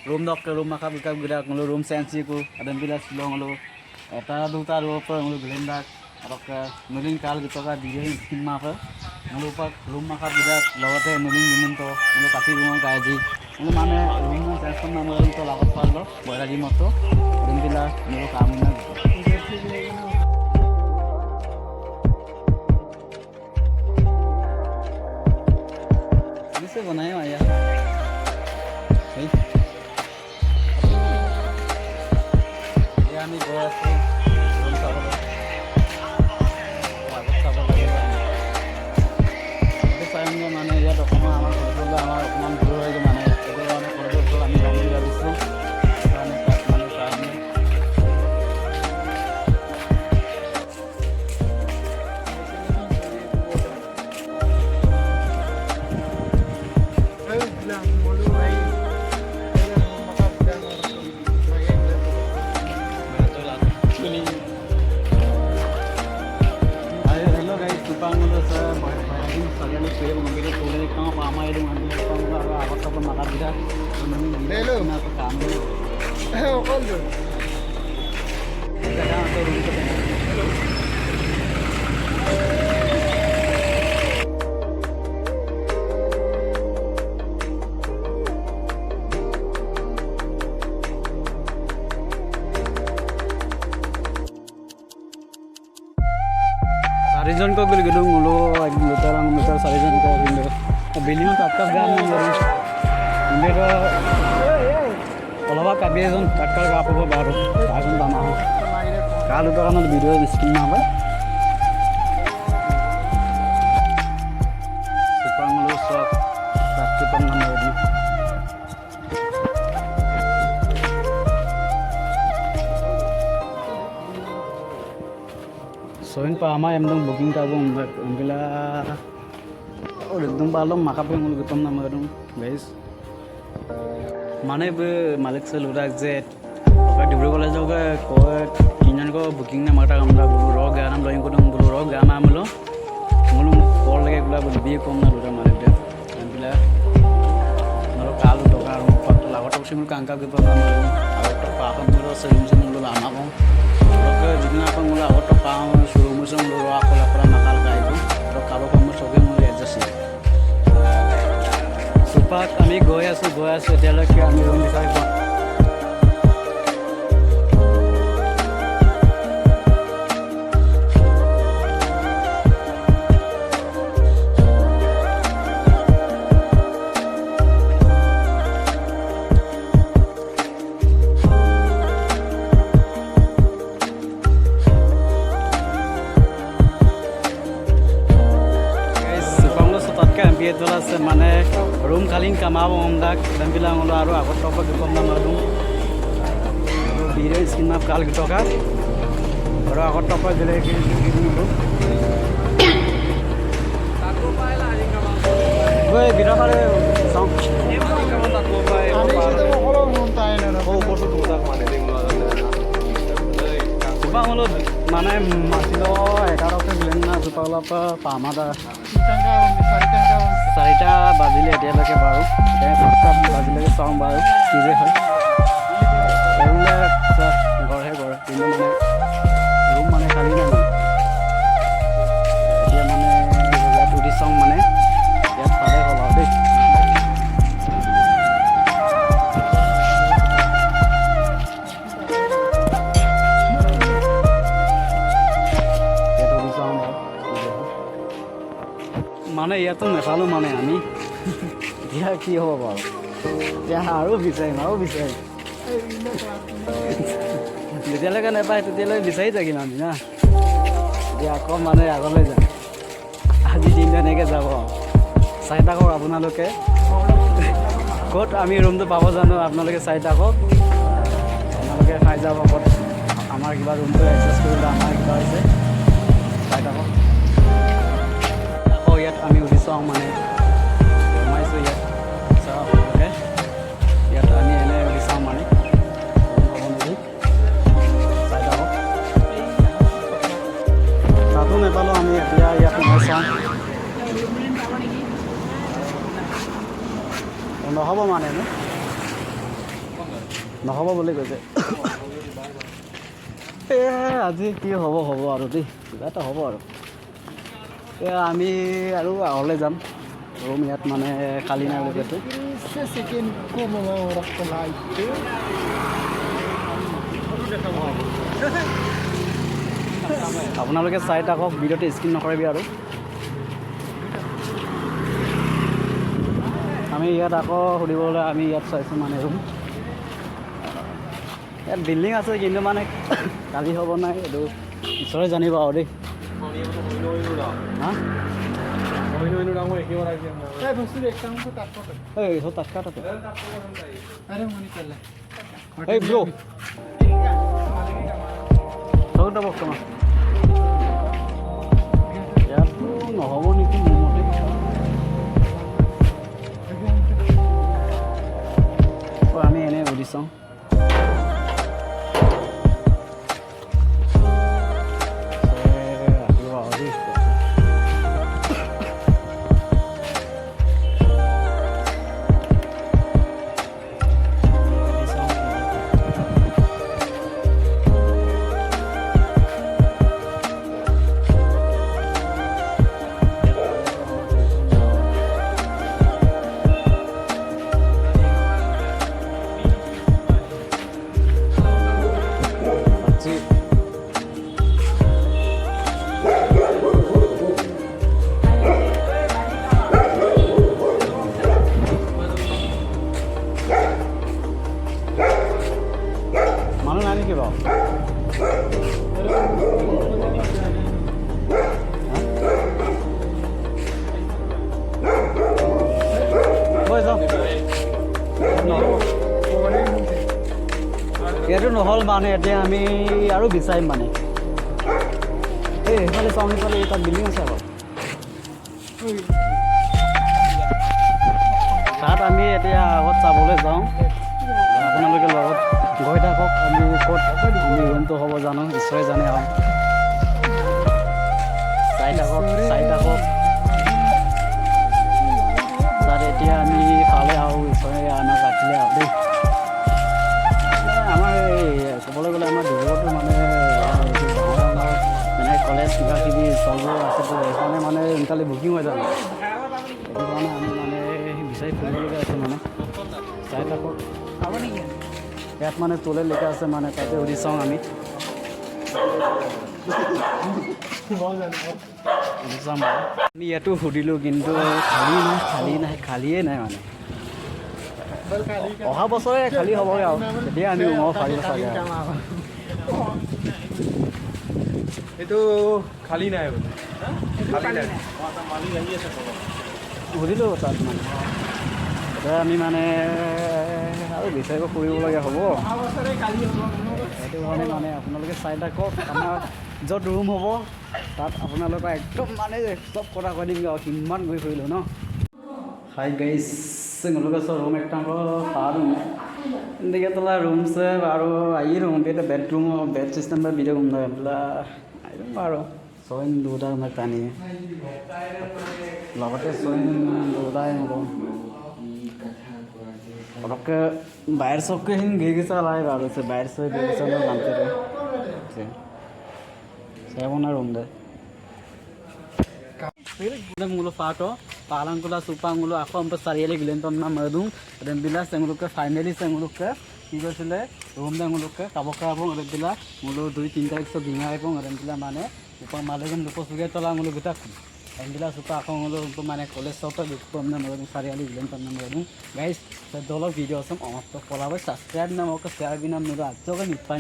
room dok ke room makap buka gerak ngelu room sensi ku ada bilas long ngelu eta duta ro per ngelu gelendak arok ke nulin kal gitu ka dire himma per ngelu pak room makap gerak lawate nulin gimen to ngelu kapi room kaji ngelu mane room sensi nama ngelu to lapat par lo bola di moto room bilas ngelu kamu na से बनाए आया ये आमी गोया से रोम साबो लागत साबो লাগে এটা সায়ঙ্গ মানে ইয়াত অকমান আমাৰ ঘৰলৈ আমাৰ অকমান দূৰ হৈ গ'ল মানে এইটো আমি ঘৰলৈ আমি যাম বুলি ভাবিছোঁ মানে তাত মানে কাৰণে Sarizon ko gedung ulo orang meter sarizon ko indo bilingan tatkal gam ngoro indo ko olawa kabezon tatkal gapo baru agun dama kalu to kan video skin na ba supang lo sok satu pengen lagi soin pa ama emdong booking ta bom bila और एकदम बालों माका पे मुझे गुतम ना मरूं guys माने बे मालिक से लुरा एग्जैक्ट अगर डिब्रू कॉलेज होगा कोई किन्नन को बुकिंग ना माका हम लोग बुरु रोग गया ना लोगों को बुरु रोग गया मैं मुलो मुलो कॉल लगे गुला बुरु बी कॉम ना लुरा मालिक दे बिला मरो कालू तो कार मुफ्त लागो तो सिमुल कांका के पर मरो और तो पापन मुलो सेलुम से मुलो लामा को लोग जितना अपन मुलो और तो पाम शुरू मुझे मुलो आको लापरा नकाल का itu तो कालो को मुझे सोगे मुलो adjust Pak kami goya setiap lagi kami room di sana. Itulah semane room kalin kamau omdak dan bilang ulo aru aku topa gekom na madung video skin map kal gitu kan baru aku topa gele gini dulu takut pai lah ini kamau gue bira pare song emang kamau takut pai ani sudah mau kalau nontai na oh foto tuh tak mana ding lo coba ulo mana masih lo ekaro ke bilang na supaya apa pamada চাৰিটা বাজিলে এতিয়ালৈকে বাৰু পাঁচটা বাজিলৈকে চাওঁ বাৰু কি যে হয় এইবিলাক গড়হে গড় কিন্তু মানে ৰুম মানে খালী নাই এতিয়া মানে ইয়াত উঠি চাওঁ মানে ইয়াত পালে হ'ল আৰু দেই মানে ইয়াতো নেপালো মানে আমি এতিয়া কি হ'ব বাৰু এতিয়া আৰু বিচাৰিম যেতিয়ালৈকে নেপায় তেতিয়ালৈকে বিচাৰি থাকিম আমি না এতিয়া আকৌ মানে আগলৈ যাম আজি দিনটো এনেকৈ যাব চাই থাকক আপোনালোকে ক'ত আমি ৰুমটো পাব জানো আপোনালোকে চাই থাকক আপোনালোকে খাই যাব ক'ত আমাৰ কিবা ৰুমটো এডজাষ্ট কৰিলে আমাৰ কিবা হৈছে চাই থাকক ইয়াত আমি উঠি চাওঁ মানে সোমাইছোঁ ইয়াত চাওঁ আপোনালোকে ইয়াত আমি এনে উঠি চাওঁ মানে চাই থাকক তাতো নেপালোঁ আমি এতিয়া ইয়াত সোমাই চাওঁ নহ'ব মানে নহ'ব বুলি কৈছে আজি কি হ'ব আৰু দেই কিবা এটা হ'ব আৰু এতিয়া আমি আৰু আগলৈ যাম ৰুম ইয়াত মানে খালী নাই বুলি কৈছে আপোনালোকে চাই থাকক ভিডিঅ'টো স্কিপ নকৰিবি আৰু আমি ইয়াত আকৌ সুধিবলৈ আমি ইয়াত চাইছোঁ মানে ৰুম ইয়াত বিল্ডিং আছে কিন্তু মানে কালি হ'ব নাই এইটো ঈশ্বৰে জানিব আৰু দেই ইয়াতো নহ'ব নেকি মোৰ মতে আমি এনেই সুধি চাওঁ মানুহ নাই নেকি বাৰু ইয়াতো নহ'ল মানে এতিয়া আমি আৰু বিচাৰিম মানে এই সেইফালে চাওঁ সেইফালে তাত বিল্ডিং আছে আকৌ তাত আমি এতিয়া আগত চাবলৈ যাওঁ আপোনালোকে লগত গৈ থাকক আমি ক'ত আমি ৰুমটো হ'ব জানো ঈশ্বৰে জানে আৰু চাই থাকক তাত এতিয়া আমি পালে আৰু ঈশ্বৰে আমাক ৰাখিলে আৰু দেই আমাৰ এই ক'বলৈ গ'লে আমাৰ ডিব্ৰুগড়তো মানে ডাঙৰ মানে কলেজ কিবা কিবি চলবোৰ আছেতো সেইকাৰণে মানে সোনকালে বুকিং হৈ যাব সেইটো কাৰণে আমি মানে বিচাৰি ফুৰিবলগীয়া আছে মানে চাই থাকক পাব নেকি ইয়াত মানে তোলে লিখা আছে মানে তাতে সুধি চাওঁ আমি আমি ইয়াতো সুধিলোঁ কিন্তু খালীয়ে নাই মানে অহা বছৰে খালী হ'বগৈ আৰু তেতিয়া আমি উমাব পাৰিব চাগে এইটো খালী নাই সুধিলোঁ তাত মানে এতিয়া আমি মানে আৰু বিচাৰিব ফুৰিবলগীয়া হ'ব সেইটো কাৰণে মানে আপোনালোকে চাই থাকক আমাৰ য'ত ৰুম হ'ব তাত আপোনালোকৰ একদম মানে চব কথা কৈ দিম আৰু কিমান গৈ ফুৰিলোঁ ন हाय गाइस जों लोगोसे रूम एक रूम इंदिके तला रूम से बारो आई रूम पे बेडरूम बेड सिस्टम पे वीडियो घूमना है बोला आई रूम बारो सोइन दूधा में तानी लगते सोइन दूधा है वो और के बाहर सब के हिंग गे सा लाए बारो से बाहर से गे सा लोग जानते रहे से वो ना रूम दे मुलो फाटो पालंगुला सुपांगुलो आखो हम सारियाली गिलेन तो ना मधुम रेमबिला सेंगुलुके फाइनली सेंगुलुके की কৈছিলে रूम देंगुलुके काबकाबो रेमबिला मुलो 2-3 तारिख से दिङा आइबो रेमबिला माने उपा मालेगन लोको सुगे तला मुलो गुटा रेमबिला सुपा आखो मुलो माने कॉलेज सट बिको हमने मधुम सारियाली गिलेन तो ना मधुम गाइस दोलो वीडियो सम अमस्त कोलाबो सब्सक्राइब ना मको शेयर बिना मुलो आजोगे निपान